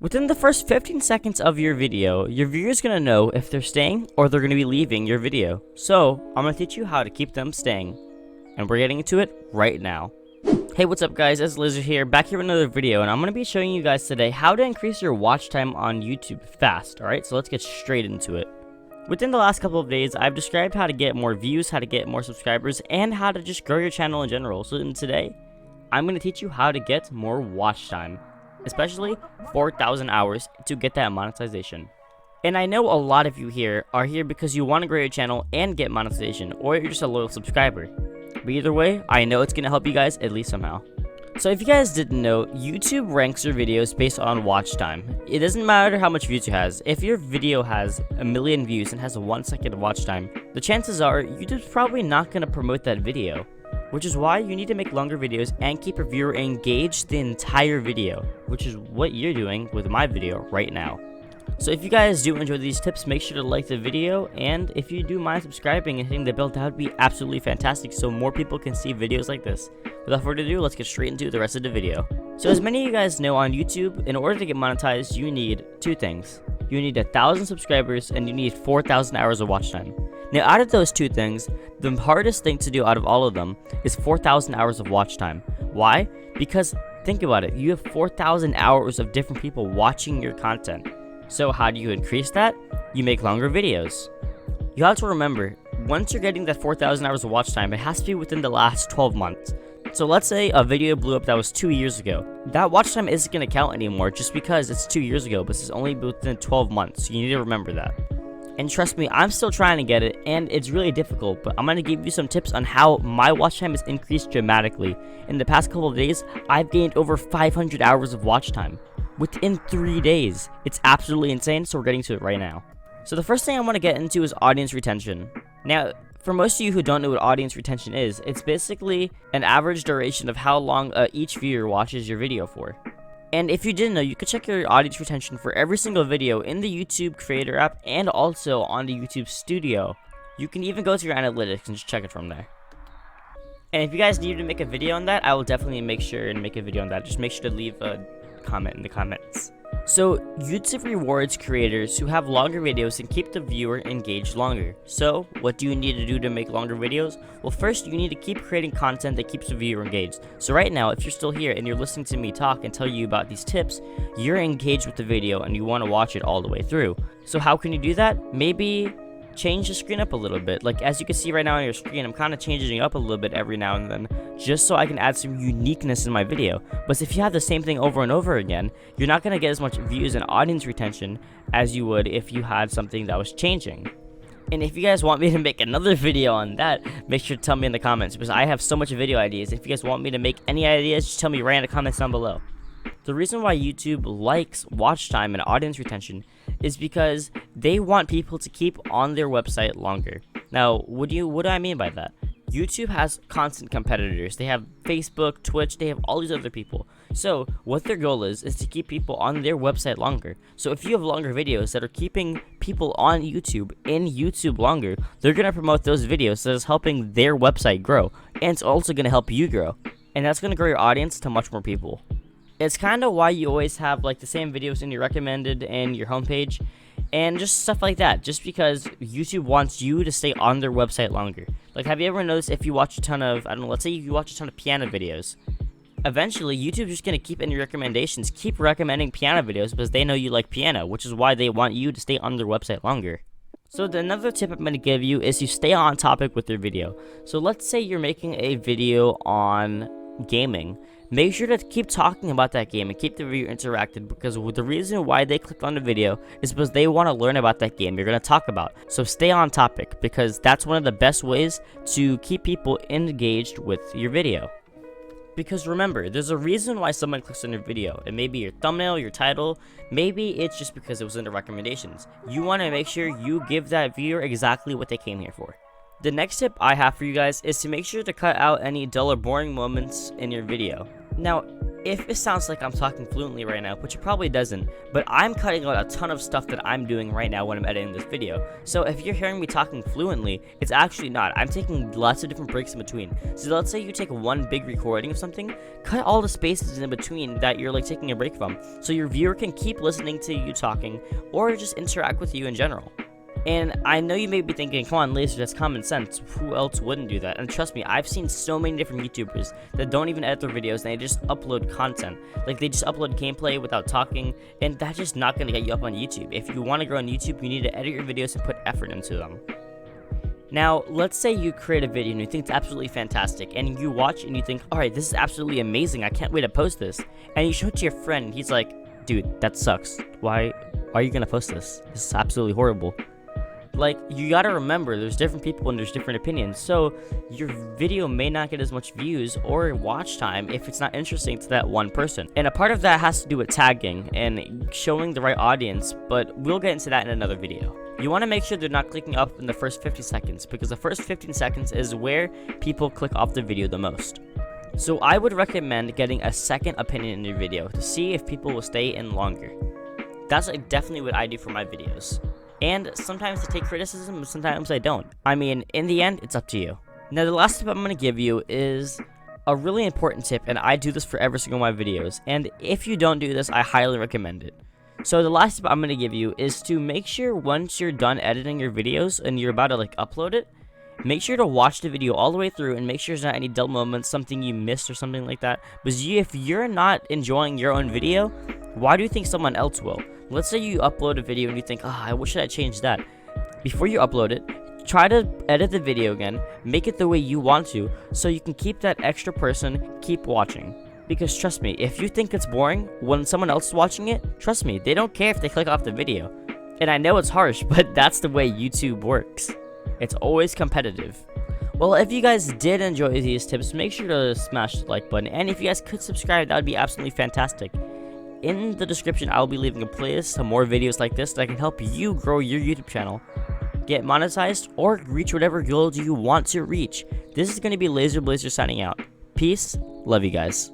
Within the first 15 seconds of your video, your viewer's gonna know if they're staying or they're gonna be leaving your video. So, I'm gonna teach you how to keep them staying. And we're getting into it right now. Hey, what's up guys, it's Lizard here, back here with another video, and I'm gonna be showing you guys today how to increase your watch time on YouTube fast, alright? So let's get straight into it. Within the last couple of days, I've described how to get more views, how to get more subscribers, and how to just grow your channel in general. So today, I'm gonna teach you how to get more watch time. Especially 4,000 hours to get that monetization. And I know a lot of you here are here because you want to grow your channel and get monetization, or you're just a loyal subscriber. But either way, I know it's going to help you guys at least somehow. So if you guys didn't know, YouTube ranks your videos based on watch time. It doesn't matter how much views you has. If your video has 1 million views and has a 1 second of watch time, the chances are YouTube's probably not going to promote that video. Which is why you need to make longer videos and keep your viewer engaged the entire video, which is what you're doing with my video right now. So if you guys do enjoy these tips, make sure to like the video, and if you do mind subscribing and hitting the bell, that would be absolutely fantastic so more people can see videos like this. Without further ado, let's get straight into the rest of the video. So as many of you guys know, on YouTube, in order to get monetized, you need two things. You need 1,000 subscribers and you need 4,000 hours of watch time. Now, out of those two things, the hardest thing to do out of all of them is 4,000 hours of watch time. Why? Because think about it, you have 4,000 hours of different people watching your content. So how do you increase that? You make longer videos. You have to remember, once you're getting that 4,000 hours of watch time, it has to be within the last 12 months. So let's say a video blew up that was 2 years ago. That watch time isn't going to count anymore just because it's 2 years ago, but it's only within 12 months. So you need to remember that. And trust me, I'm still trying to get it, and it's really difficult, but I'm going to give you some tips on how my watch time has increased dramatically. In the past couple of days, I've gained over 500 hours of watch time within 3 days. It's absolutely insane, so we're getting to it right now. So the first thing I want to get into is audience retention. Now, for most of you who don't know what audience retention is, it's basically an average duration of how long each viewer watches your video for. And if you didn't know, you could check your audience retention for every single video in the YouTube Creator app and also on the YouTube Studio. You can even go to your analytics and just check it from there. And if you guys need to make a video on that, I will definitely make sure and make a video on that. Just make sure to leave a comment in the comments. So, YouTube rewards creators who have longer videos and keep the viewer engaged longer. So, what do you need to do to make longer videos? Well, first, you need to keep creating content that keeps the viewer engaged. So right now, if you're still here and you're listening to me talk and tell you about these tips, you're engaged with the video and you want to watch it all the way through. So how can you do that? Maybe change the screen up a little bit. Like as you can see right now on your screen, I'm kind of changing it up a little bit every now and then, just so I can add some uniqueness in my video. But if you have the same thing over and over again, you're not going to get as much views and audience retention as you would if you had something that was changing. And if you guys want me to make another video on that, make sure to tell me in the comments, because I have so much video ideas. If you guys want me to make any ideas, just tell me right in the comments down below. The reason why YouTube likes watch time and audience retention is because they want people to keep on their website longer. Now, what do I mean by that? YouTube has constant competitors. They have Facebook, Twitch, they have all these other people. So what their goal is to keep people on their website longer. So if you have longer videos that are keeping people on YouTube in YouTube longer, they're going to promote those videos that is helping their website grow. And it's also going to help you grow. And that's going to grow your audience to much more people. It's kind of why you always have like the same videos in your recommended and your homepage and just stuff like that, just because YouTube wants you to stay on their website longer. Like, have you ever noticed if you watch a ton of, I don't know, let's say you watch a ton of piano videos, eventually YouTube's just going to keep in your recommendations, keep recommending piano videos because they know you like piano, which is why they want you to stay on their website longer. So another tip I'm going to give you is you stay on topic with your video. So let's say you're making a video on gaming. Make sure to keep talking about that game and keep the viewer interacted, because the reason why they clicked on the video is because they want to learn about that game you're going to talk about. So stay on topic, because that's one of the best ways to keep people engaged with your video. Because remember, there's a reason why someone clicks on your video. It may be your thumbnail, your title, maybe it's just because it was in the recommendations. You want to make sure you give that viewer exactly what they came here for. The next tip I have for you guys is to make sure to cut out any dull or boring moments in your video. Now, if it sounds like I'm talking fluently right now, which it probably doesn't, but I'm cutting out a ton of stuff that I'm doing right now when I'm editing this video. So if you're hearing me talking fluently, it's actually not. I'm taking lots of different breaks in between. So let's say you take one big recording of something, cut all the spaces in between that you're like taking a break from, so your viewer can keep listening to you talking, or just interact with you in general. And I know you may be thinking, come on, Laser, that's common sense. Who else wouldn't do that? And trust me, I've seen so many different YouTubers that don't even edit their videos and they just upload content. Like, they just upload gameplay without talking, and that's just not going to get you up on YouTube. If you want to grow on YouTube, you need to edit your videos and put effort into them. Now, let's say you create a video and you think it's absolutely fantastic, and you watch and you think, alright, this is absolutely amazing, I can't wait to post this. And you show it to your friend, and he's like, dude, that sucks. Why are you going to post this? This is absolutely horrible. Like, you gotta remember, there's different people and there's different opinions, so your video may not get as much views or watch time if it's not interesting to that one person. And a part of that has to do with tagging and showing the right audience, but we'll get into that in another video. You want to make sure they're not clicking up in the first 50 seconds, because the first 15 seconds is where people click off the video the most. So I would recommend getting a second opinion in your video to see if people will stay in longer. That's definitely what I do for my videos. And sometimes I take criticism, and sometimes I don't. I mean, in the end, it's up to you. Now, the last tip I'm going to give you is a really important tip, and I do this for every single one of my videos. And if you don't do this, I highly recommend it. So the last tip I'm going to give you is to make sure once you're done editing your videos and you're about to upload it, make sure to watch the video all the way through and make sure there's not any dull moments, something you missed or something like that. Because if you're not enjoying your own video, why do you think someone else will? Let's say you upload a video and you think, I wish I had changed that. Before you upload it, try to edit the video again, make it the way you want to, so you can keep that extra person keep watching. Because trust me, if you think it's boring, when someone else is watching it, trust me, they don't care if they click off the video. And I know it's harsh, but that's the way YouTube works. It's always competitive. Well, if you guys did enjoy these tips, make sure to smash the like button. And if you guys could subscribe, that would be absolutely fantastic. In the description, I'll be leaving a playlist of more videos like this that can help you grow your YouTube channel, get monetized, or reach whatever goals you want to reach. This is going to be Laser Blazer signing out. Peace. Love you guys.